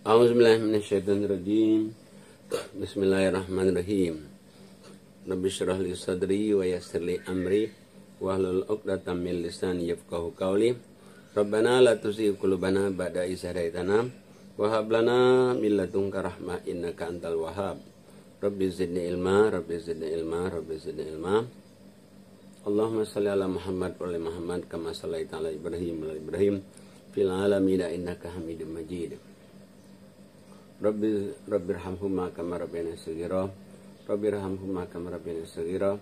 A'udzubillahiminasyaitonirrajim. Bismillahirrahmanirrahim. Rabbi syrah li sadri wa yassir li amri wahlul 'uqdatam min lisani yafqahu qawli. Rabbana la tuzigh qulubana ba'da idh hadaitana wa hab lana min ladunka rahmah innaka antal wahhab. Rabbi zidni ilma, Rabbi zidni ilma, Rabbi zidni ilma. Allahumma shalli ala Muhammad wa ala Muhammad kama shallaita ala Ibrahim wa ala Ibrahim fil alamin innaka Hamidum Majid. Rabbirhamhuma kama rabbayani shaghira. Rabbirhamhuma kama rabbayani shaghira.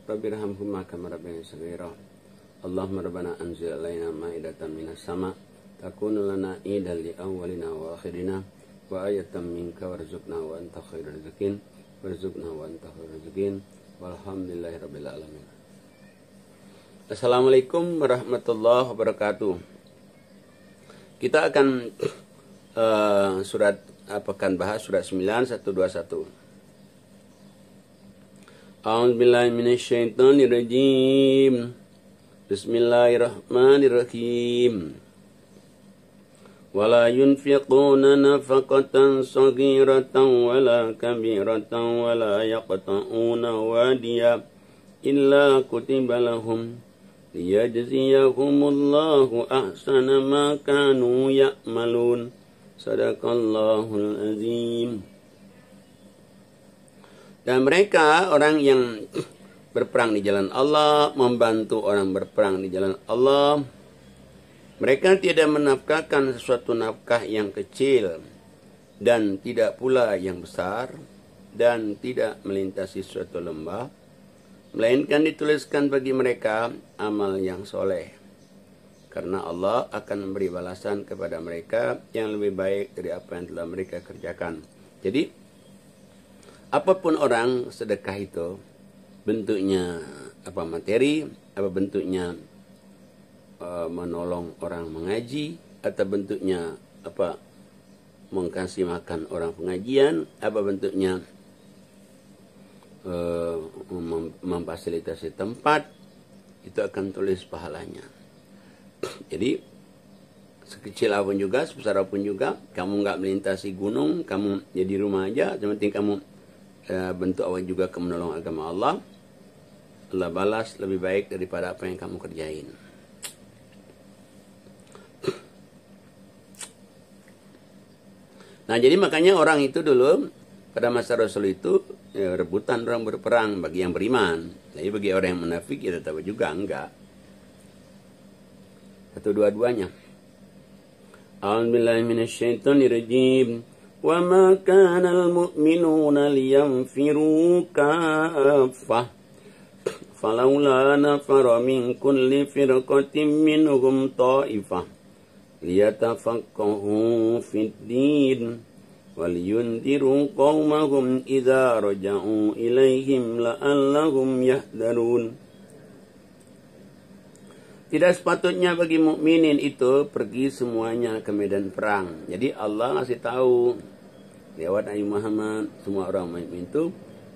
Rabbirhamhuma kama rabbayani shaghira. Allahumma rabbana anzil alaina ma'idatan minas sama' takunu lana idan li awwalina wa akhirina wa ayatan minka warzuqna wa anta khairur raziqin warzuqna wa anta khairur raziqin walhamdulillahi rabbil alamin. Assalamualaikum warahmatullahi wabarakatuh. Kita akan akan bahas surat 9 121. A'udzubillahi minasyaitonirrajim. Bismillahirrahmanirrahim. Wala yunfiquna nafaqatan saghiratan wala kabiratan wala yaqta'una wadiya illa kutiba lahum liyajziyahumullahu ahsana ma kanu ya'malun. Sadaqallahul azim. Dan mereka orang yang berperang di jalan Allah, membantu orang berperang di jalan Allah, mereka tidak menafkahkan sesuatu nafkah yang kecil dan tidak pula yang besar dan tidak melintasi suatu lembah, melainkan dituliskan bagi mereka amal yang soleh. Karena Allah akan memberi balasan kepada mereka yang lebih baik dari apa yang telah mereka kerjakan. Jadi, apapun orang sedekah itu, bentuknya apa materi, apa bentuknya menolong orang mengaji, atau bentuknya apa mengkasih makan orang pengajian, apa bentuknya memfasilitasi tempat, itu akan tulis pahalanya. Jadi sekecil apapun juga, sebesar apapun juga, kamu nggak melintasi gunung, kamu jadi rumah aja, yang penting kamu bentuk awal juga kamu menolong agama Allah, Allah balas lebih baik daripada apa yang kamu kerjain. Nah, jadi makanya orang itu dulu pada masa Rasul itu rebutan orang berperang bagi yang beriman. Jadi bagi orang yang munafik ya tetap juga enggak. Atau dua-duanya. A'udzubillahi minasyaitonirrajim. Wa ma kana al-mu'minuna liyanfiru kaffah. Falawla nafara min kulli firqatin minhum ta'ifah liyatafaqahu fid din waliyundiru qaumahum idza raja'u ilaihim la'allahum yahdharun. Tidak sepatutnya bagi mukminin itu pergi semuanya ke medan perang. Jadi Allah ngasih tahu lewat Nabi Muhammad, semua orang mukmin itu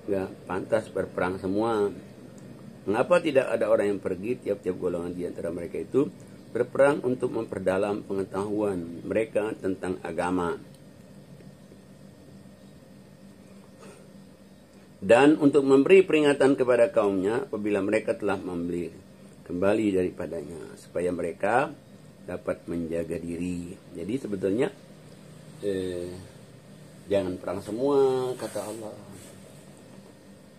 enggak pantas berperang semua. Mengapa tidak ada orang yang pergi tiap-tiap golongan di antara mereka itu berperang untuk memperdalam pengetahuan mereka tentang agama. Dan untuk memberi peringatan kepada kaumnya apabila mereka telah membeli kembali daripadanya, supaya mereka dapat menjaga diri. Jadi sebetulnya jangan perang semua, kata Allah.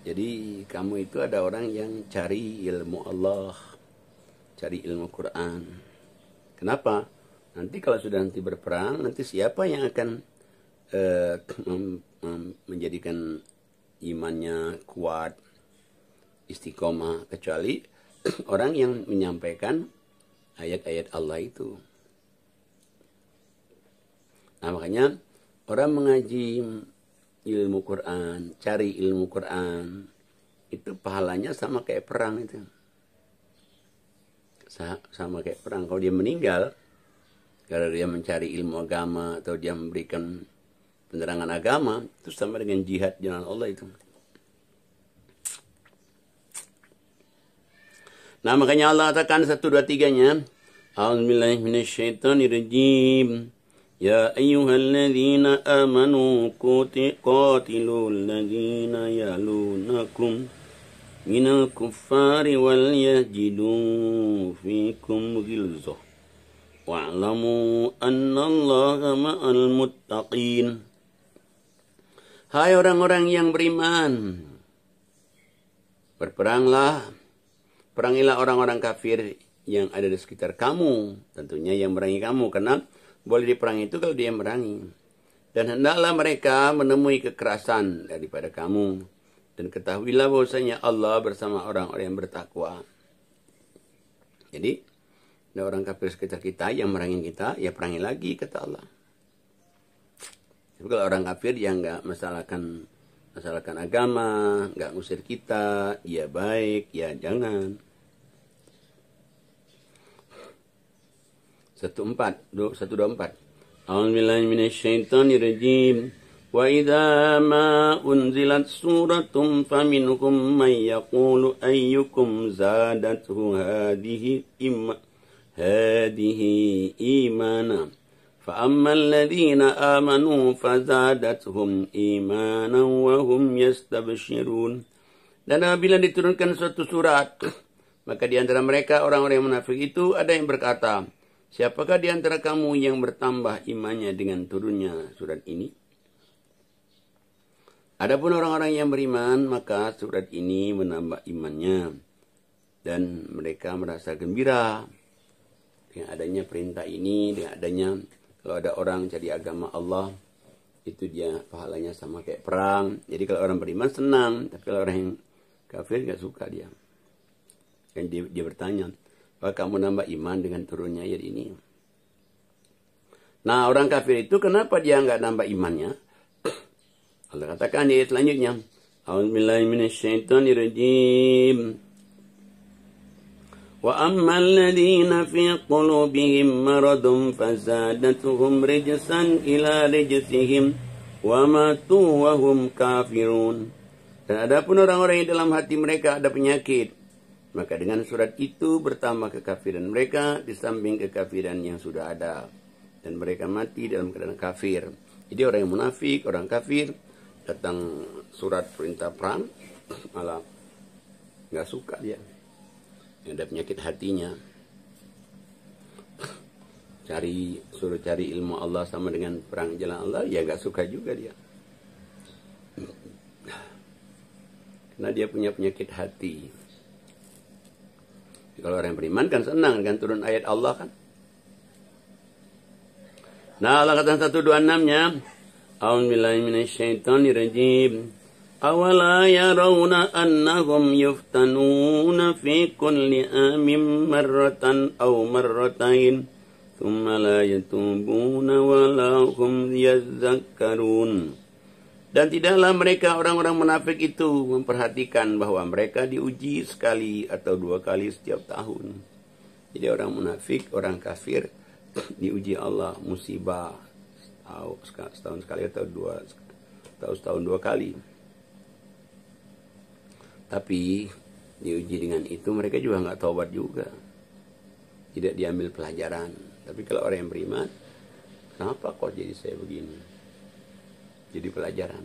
Jadi kamu itu ada orang yang cari ilmu Allah, cari ilmu Quran. Kenapa? Nanti kalau sudah nanti berperang, nanti siapa yang akan menjadikan imannya kuat, istiqomah, kecuali orang yang menyampaikan ayat-ayat Allah itu. Nah, makanya orang mengaji ilmu Quran, cari ilmu Quran, itu pahalanya sama kayak perang itu. Sama kayak perang. Kalau dia meninggal, karena dia mencari ilmu agama atau dia memberikan penerangan agama, itu sama dengan jihad jalan Allah itu. Nah, makanya Allah katakan 1, 2, 3-nya. A'udzubillahi minasyaitonirrajim. Ya ayyuhalladzina amanu qatilul ladzina yalunakum minal kuffari wal yajidu fikum ghilzah wa'lamu annallaha ma'al muttaqin. Hai orang-orang yang beriman, berperanglah, perangilah orang-orang kafir yang ada di sekitar kamu, tentunya yang merangi kamu, karena boleh diperangi itu kalau dia merangi. Dan hendaklah mereka menemui kekerasan daripada kamu, dan ketahuilah bahwasanya Allah bersama orang-orang yang bertakwa. Jadi, ada orang kafir sekitar kita yang merangi kita, ya perangi lagi, kata Allah. Tapi kalau orang kafir yang nggak masalahkan agama, nggak ngusir kita, ya baik, ya jangan. 124. A'udzubillahi minasyaitonirrajim. Wa idza ma unzilat suratum faminhum man yaqulu ayyukum zadathu hadhihi imana. فَأَمَّا الَّذِينَ آمَنُوا فَزَادَتْهُمْ إِيمَانًا وَهُمْ يَسْتَبْشِرُونَ. Dan apabila diturunkan suatu surat, maka di antara mereka orang-orang yang munafik itu ada yang berkata, siapakah di antara kamu yang bertambah imannya dengan turunnya surat ini? Adapun orang-orang yang beriman, maka surat ini menambah imannya. Dan mereka merasa gembira dengan adanya perintah ini, dengan adanya kalau ada orang jadi agama Allah, itu dia pahalanya sama kayak perang. Jadi kalau orang beriman senang, tapi kalau orang yang kafir gak suka dia. Dan dia bertanya, apakah kamu nambah iman dengan turunnya ayat ini? Nah, orang kafir itu kenapa dia nggak nambah imannya? Allah katakan di ayat selanjutnya, A'udzubillahi minasyaitonirrajim. وَأَمَّا الَّذِينَ فِي قُلُوبِهِمْ مَرَضٌ فَزَادَتْهُمْ رِجْسًا إِلَى رِجْسِهِمْ وَمَاتُوا وَهُمْ كَافِرُونَ. Dan adapun orang-orang yang dalam hati mereka ada penyakit, maka dengan surat itu bertambah kekafiran mereka di samping kekafiran yang sudah ada, dan mereka mati dalam keadaan kafir. Jadi orang yang munafik, orang kafir, datang surat perintah perang, malah nggak suka dia. Yang ada penyakit hatinya, suruh cari ilmu Allah sama dengan perang jalan Allah, ya gak suka juga dia, karena dia punya penyakit hati. Kalau orang yang beriman kan senang dengan turun ayat Allah kan. Nah, Allah kata 126-nya, A'udzubillahi minasyaitonirrajim. أَوَلَا يَرَوْنَ أَنَّهُمْ يُفْتَنُونَ فِي كُلِّ عَامٍ مَرَّةً أَوْ مَرَّتَيْنِ ثُمَّ لَا يَتُوبُونَ وَلَا هُمْ يَذَّكَّرُونَ. Dan tidaklah mereka orang-orang munafik itu memperhatikan bahwa mereka diuji sekali atau dua kali setiap tahun. Jadi orang munafik, orang kafir diuji Allah musibah setahun sekali atau setahun dua kali. Tapi diuji dengan itu mereka juga nggak taubat juga, tidak diambil pelajaran. Tapi kalau orang yang beriman, kenapa kok jadi saya begini? Jadi pelajaran.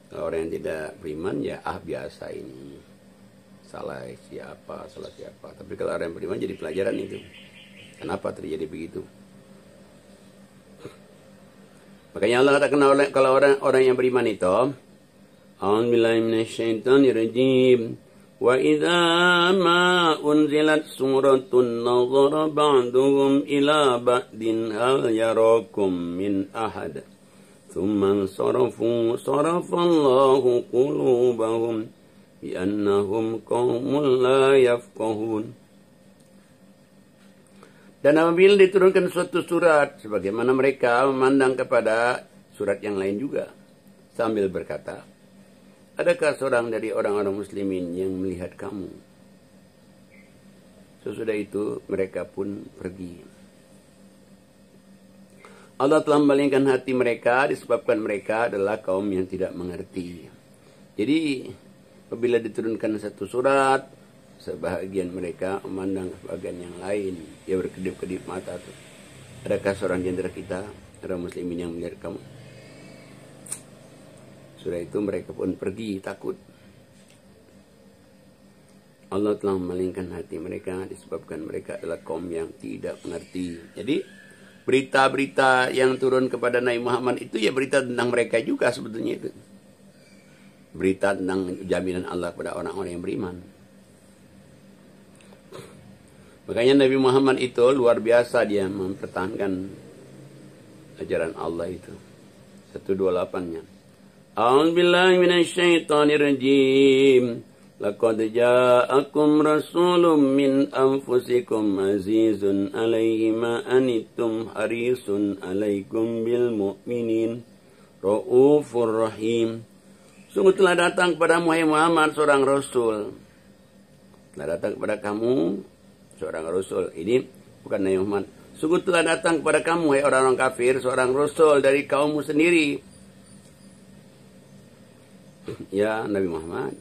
Kalau orang yang tidak beriman, ya biasa ini, salah siapa. Tapi kalau orang yang beriman jadi pelajaran itu. Kenapa terjadi begitu? Makanya Allah katakan kalau orang yang beriman itu, A'udzubillahi minasyaitonirrajim. Wa idza ma unzilat suratun nazara ba'duhum ila ba'din hal yarakum min ahad. Thumma sarafallahu qulubahum bi'annahum qaumun la yafqahun. Dan apabila diturunkan suatu surat, sebagaimana mereka memandang kepada surat yang lain juga, sambil berkata, adakah seorang dari orang-orang muslimin yang melihat kamu? Sesudah itu mereka pun pergi. Allah telah memalingkan hati mereka disebabkan mereka adalah kaum yang tidak mengerti. Jadi apabila diturunkan satu surat, sebahagian mereka memandang sebagian yang lain. Dia berkedip-kedip mata tuh. Adakah seorang di antara kita, orang muslimin yang melihat kamu? Sudah itu mereka pun pergi takut. Allah telah memalingkan hati mereka disebabkan mereka adalah kaum yang tidak mengerti. Jadi berita-berita yang turun kepada Nabi Muhammad itu ya berita tentang mereka juga sebetulnya itu. Berita tentang jaminan Allah kepada orang-orang yang beriman. Makanya Nabi Muhammad itu luar biasa dia mempertahankan ajaran Allah itu. 128-nya. A'udzubillahi minasyaitonirrajim. Laqad ja'akum rasulun min anfusikum azizun 'alaihi ma anittum harisun 'alaikum bil mu'minin raufur rahim. Sungguh telah datang kepada Muhammad seorang rasul. Telah datang kepada kamu seorang rasul. Ini bukan Nabi Muhammad. Sungguh telah datang kepada kamu, hai orang-orang kafir, seorang rasul dari kaummu sendiri. Ya Nabi Muhammad,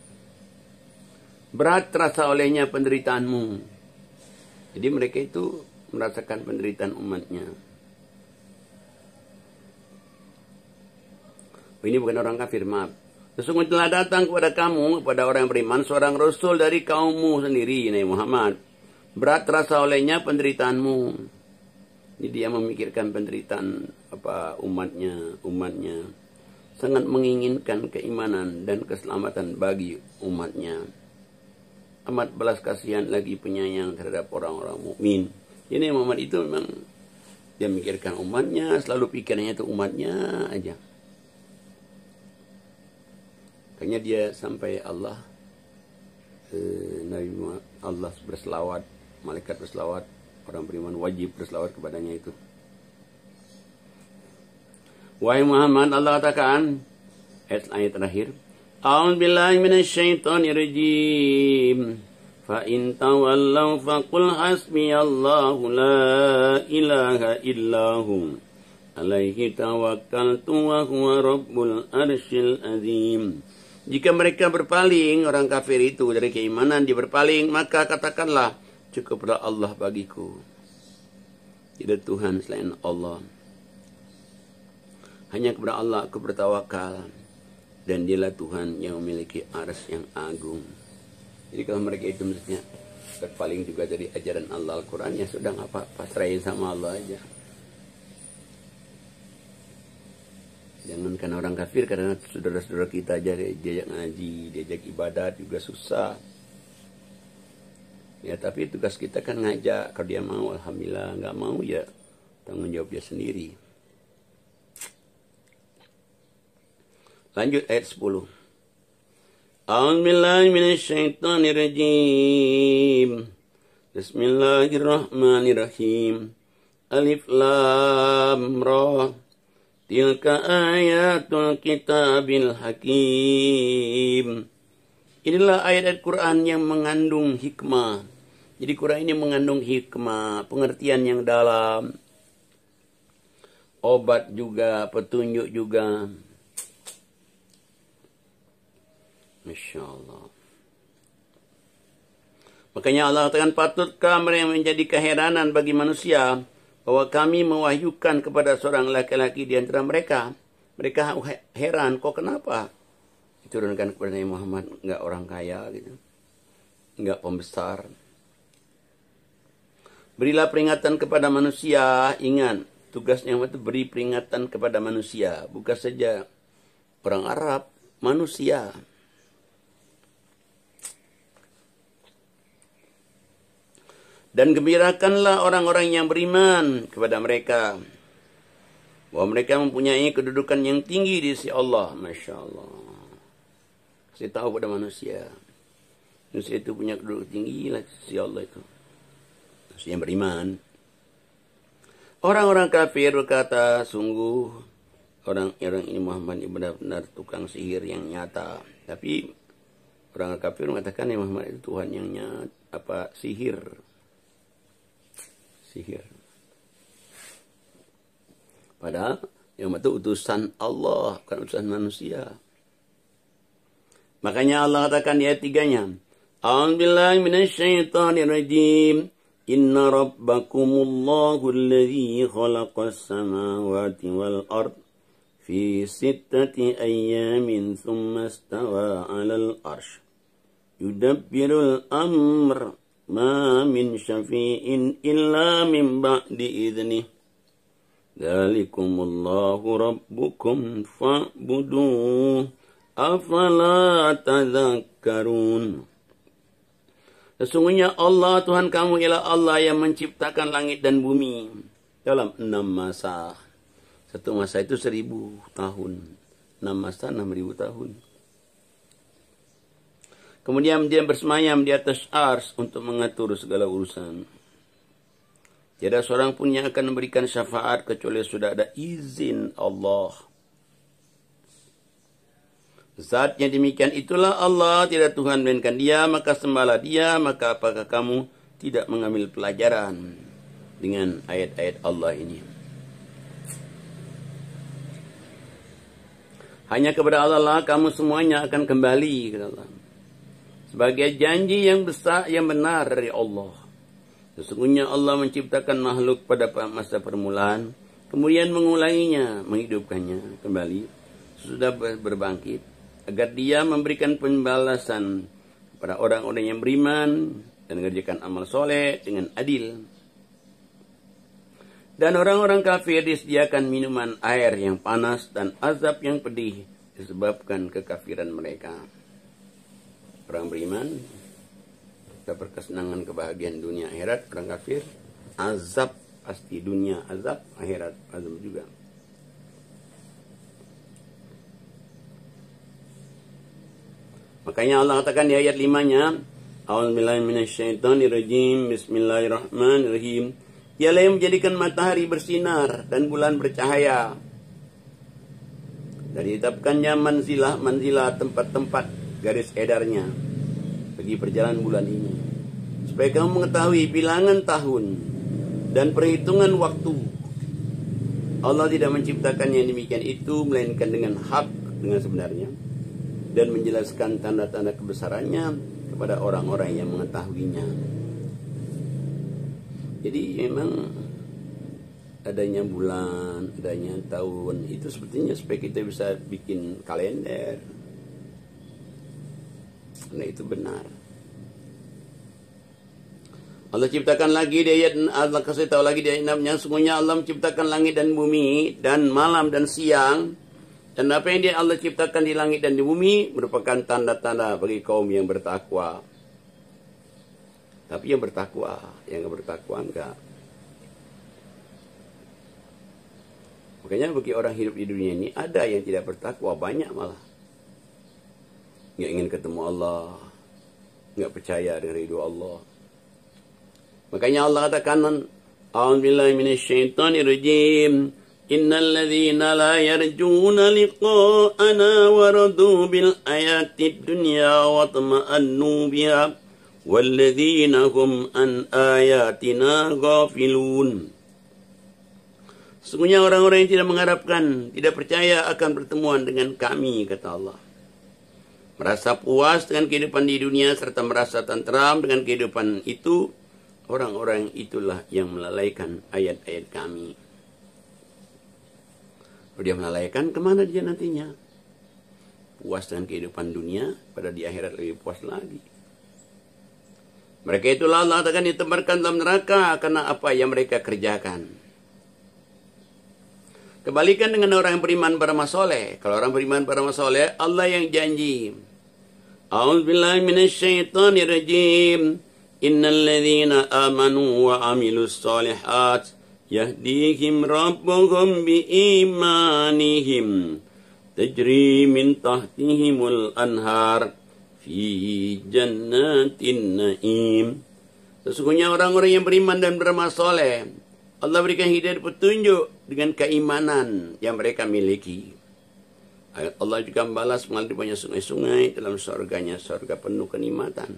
berat terasa olehnya penderitaanmu. Jadi mereka itu merasakan penderitaan umatnya. Ini bukan orang kafir, maaf. Sesungguhnya telah datang kepada kamu, kepada orang yang beriman, seorang rasul dari kaummu sendiri, Nabi Muhammad. Berat terasa olehnya penderitaanmu. Jadi dia memikirkan penderitaan umatnya. Sangat menginginkan keimanan dan keselamatan bagi umatnya. Amat belas kasihan lagi penyayang terhadap orang-orang mukmin. Jadi Muhammad itu memang dia memikirkan umatnya, selalu pikirannya itu umatnya aja. Makanya dia sampai Allah Allah berselawat, malaikat berselawat, orang beriman wajib berselawat kepadanya itu. Wahai Muhammad, Allah katakan ayat terakhir, A'udzubillahi minasyaitonirrajim. Fa in tawallaw faqul hasbiyallahu la ilaha illahu alaihi tawakkaltu wa huwa rabbul arsyil azim. Jika mereka berpaling, orang kafir itu dari keimanan, dia berpaling, maka katakanlah, cukuplah Allah bagiku. Tidak Tuhan selain Allah. Hanya kepada Allah aku bertawakal. Dan dialah Tuhan yang memiliki arsy yang agung. Jadi kalau mereka itu mestinya berpaling juga dari ajaran Allah Al-Quran, ya sudah nggak apa-apa, serahin sama Allah aja. Jangankan orang kafir, karena saudara-saudara kita aja diajak ngaji, diajak ibadat juga susah. Ya tapi tugas kita kan ngajak. Kalau dia mau, alhamdulillah. Nggak mau ya tanggung jawab dia sendiri. Lanjut ayat 10. A'udzubillahi minasyaitonirrajim. Bismillahirrahmanirrahim. Alif lam ra. Tilka ayatul kitabil hakim. Inilah ayat-ayat Quran yang mengandung hikmah. Jadi Quran ini mengandung hikmah, pengertian yang dalam. Obat juga, petunjuk juga. Masya Allah. Makanya Allah katakan, patutkah mereka menjadi keheranan bagi manusia bahwa kami mewahyukan kepada seorang laki-laki di antara mereka. Mereka heran, kok kenapa diturunkan kepada Nabi Muhammad, enggak orang kaya gitu, enggak pembesar. Berilah peringatan kepada manusia. Ingat, tugasnya itu beri peringatan kepada manusia, bukan saja orang Arab, manusia. Dan gembirakanlah orang-orang yang beriman kepada mereka, bahwa mereka mempunyai kedudukan yang tinggi di sisi Allah. Masya Allah. Kasih tahu pada manusia. Manusia itu punya kedudukan tinggi lah di sisi Allah itu. Manusia yang beriman. Orang-orang kafir berkata, sungguh orang ini Muhammad ini benar-benar tukang sihir yang nyata. Tapi orang kafir mengatakan yang Muhammad itu Tuhan yang nyata, sihir. Padahal yang itu utusan Allah, bukan utusan manusia. Makanya Allah katakan di ayat 3-nya, A'udzubillahi minasyaitonirrajim. Inna rabbakumullahu alladhi khalaqas samawati wal ard fi sittati ayyamin thumma istawa 'alal arsh yudabbirul amr ma min syafi'in illa min ba'di idnih dzalikumullahu rabbukum fa'buduh afala tadhakkarun. Sesungguhnya Allah Tuhan kamu ialah Allah yang menciptakan langit dan bumi dalam 6 masa. Satu masa itu 1000 tahun. 6 masa 6000 tahun. Kemudian dia bersemayam di atas ars untuk mengatur segala urusan. Tiada seorang pun yang akan memberikan syafaat kecuali sudah ada izin Allah. Zat yang demikian itulah Allah, tidak Tuhan melainkan Dia, maka sembahlah Dia. Maka apakah kamu tidak mengambil pelajaran dengan ayat-ayat Allah ini? Hanya kepada Allah lah kamu semuanya akan kembali, kata Allah. Sebagai janji yang besar, yang benar dari Allah. Sesungguhnya Allah menciptakan makhluk pada masa permulaan, kemudian mengulanginya, menghidupkannya kembali, sudah berbangkit, agar Dia memberikan pembalasan kepada orang-orang yang beriman dan mengerjakan amal soleh dengan adil. Dan orang-orang kafir disediakan minuman air yang panas dan azab yang pedih disebabkan kekafiran mereka. Orang beriman dapat kesenangan kebahagiaan dunia akhirat, orang kafir azab pasti, dunia azab, akhirat azab juga. Makanya Allah katakan di ayat 5-nya, A'udzubillahi minasyaitonirrajim, bismillahirrahmanirrahim. Dialah yang menjadikan matahari bersinar dan bulan bercahaya. Dan ditetapkannya manzilah tempat-tempat garis edarnya bagi perjalanan bulan ini, supaya kamu mengetahui bilangan tahun dan perhitungan waktu. Allah tidak menciptakan yang demikian itu melainkan dengan hak, dengan sebenarnya, dan menjelaskan tanda-tanda kebesarannya kepada orang-orang yang mengetahuinya. Jadi memang adanya bulan, adanya tahun, itu sebetulnya supaya kita bisa bikin kalender. Karena itu benar. Allah ciptakan lagi di ayat, Allah kasih tahu lagi di ayat 6-nya, sungguhnya Allah menciptakan langit dan bumi dan malam dan siang. Dan apa yang Allah ciptakan di langit dan di bumi merupakan tanda-tanda bagi kaum yang bertakwa. Tapi yang bertakwa, yang nggak bertakwa enggak. Makanya bagi orang hidup di dunia ini ada yang tidak bertakwa, banyak malah. Nggak ingin ketemu Allah, nggak percaya dengan ridho Allah. Makanya Allah katakan, A'udzubillahi minasyaitonirrajim. Innal ladzina la yarjuna liqa'ana wa radu bil ayatid dunya wa tama'annu biha walladzina hum an ayatina ghafilun. Sesungguhnya orang-orang yang tidak mengharapkan, tidak percaya akan pertemuan dengan kami, kata Allah. Merasa puas dengan kehidupan di dunia serta merasa tentram dengan kehidupan itu, orang-orang itulah yang melalaikan ayat-ayat kami. Kalau dia melalaikan, kemana dia nantinya? Puas dengan kehidupan dunia, pada di akhirat lebih puas lagi. Mereka itulah Allah akan ditebarkan dalam neraka karena apa yang mereka kerjakan. Kebalikan dengan orang yang beriman beramal soleh. Kalau orang beriman beramal soleh, Allah yang janji. A'udzubillahi minasyaitonirrajim. Innal ladzina amanu wa amilus solihat yahdihim rabbuhum biimanihim tajri min tahtihimul anhar fi jannatin na'im. Sesungguhnya orang-orang yang beriman dan beramal soleh, Allah berikan hidayah petunjuk dengan keimanan yang mereka miliki. Allah juga membalas mengalir banyak sungai-sungai dalam surganya, surga penuh kenikmatan.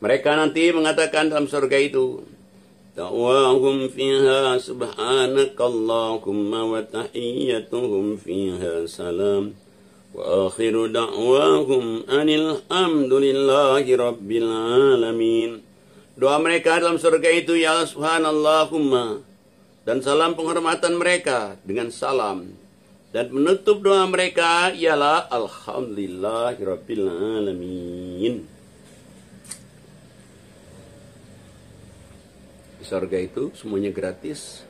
Mereka nanti mengatakan dalam surga itu, Ta'wahum fiha subhanakallahumma wa tahiyyatuhum fiha salam. Wa akhiru da'wahum anil hamdulillahi rabbil alamin. Doa mereka dalam surga itu, ya subhanallahumma, dan salam penghormatan mereka dengan salam. Dan menutup doa mereka ialah alhamdulillahirabbil alamin. Di surga itu semuanya gratis.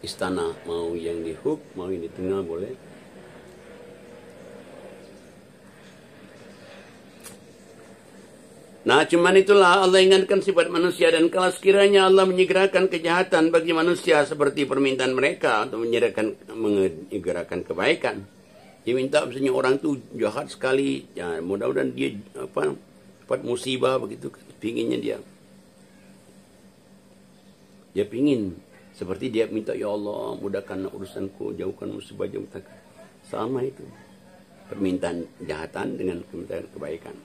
Istana mau yang di hook, mau yang di tengah boleh. Nah, cuman itulah Allah ingatkan sifat manusia, dan kalau sekiranya Allah menyegerakan kejahatan bagi manusia seperti permintaan mereka untuk menyegerakan kebaikan. Dia minta misalnya orang tu jahat sekali, ya mudah-mudahan dia dapat musibah begitu, pinginnya dia. Dia pingin seperti dia minta, ya Allah mudahkan urusanku, jauhkan musibah, jauhkan. Sama itu permintaan kejahatan dengan permintaan kebaikan.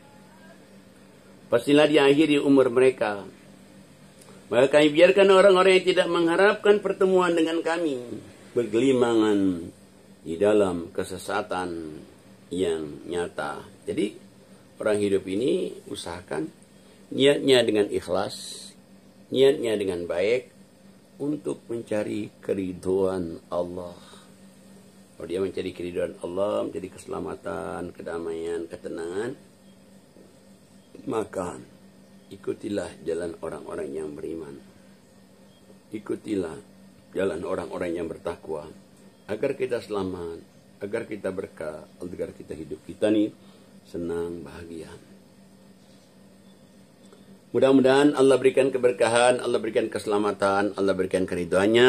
Pastilah diakhiri umur mereka. Maka kami biarkan orang-orang yang tidak mengharapkan pertemuan dengan kami bergelimangan di dalam kesesatan yang nyata. Jadi orang hidup ini usahakan niatnya dengan ikhlas, niatnya dengan baik untuk mencari keridhaan Allah. Kalau dia mencari keridhaan Allah, mencari keselamatan, kedamaian, ketenangan, maka ikutilah jalan orang-orang yang beriman. Ikutilah jalan orang-orang yang bertakwa, agar kita selamat, agar kita berkah, agar kita hidup kita nih senang, bahagia. Mudah-mudahan Allah berikan keberkahan, Allah berikan keselamatan, Allah berikan keridhaannya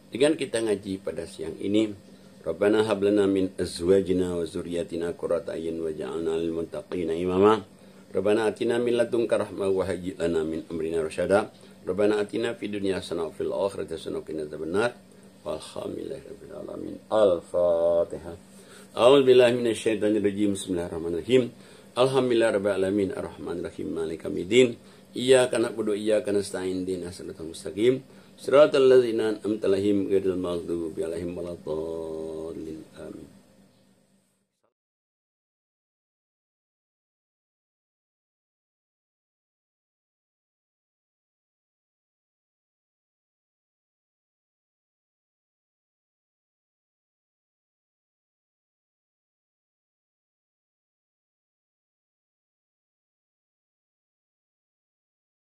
dengan kita ngaji pada siang ini. Rabbana hab lana min azwajina wa dzurriyyatina qurrata a'yun waj'alna lil muttaqina imama. Rabbana atina min ladunka rahmah wa hayyi' lana min amrina rasyada. Rabbana atina fid dunya hasanah wa fil akhirati hasanah wa qina adzabannar. Walhamdulillahirabbil alamin. Al-Fatihah. A'udzubillahi minasyaitonir rajim. Bismillahirrahmanirrahim. Alhamdulillahirabbil alamin arrahmanir rahim maliki yaumiddin. Iyyaka na'budu wa iyyaka nasta'in ihdinas siratal mustaqim. Siratal ladzina an'amta 'alaihim ghairil maghdubi 'alaihim waladdallin. Amin.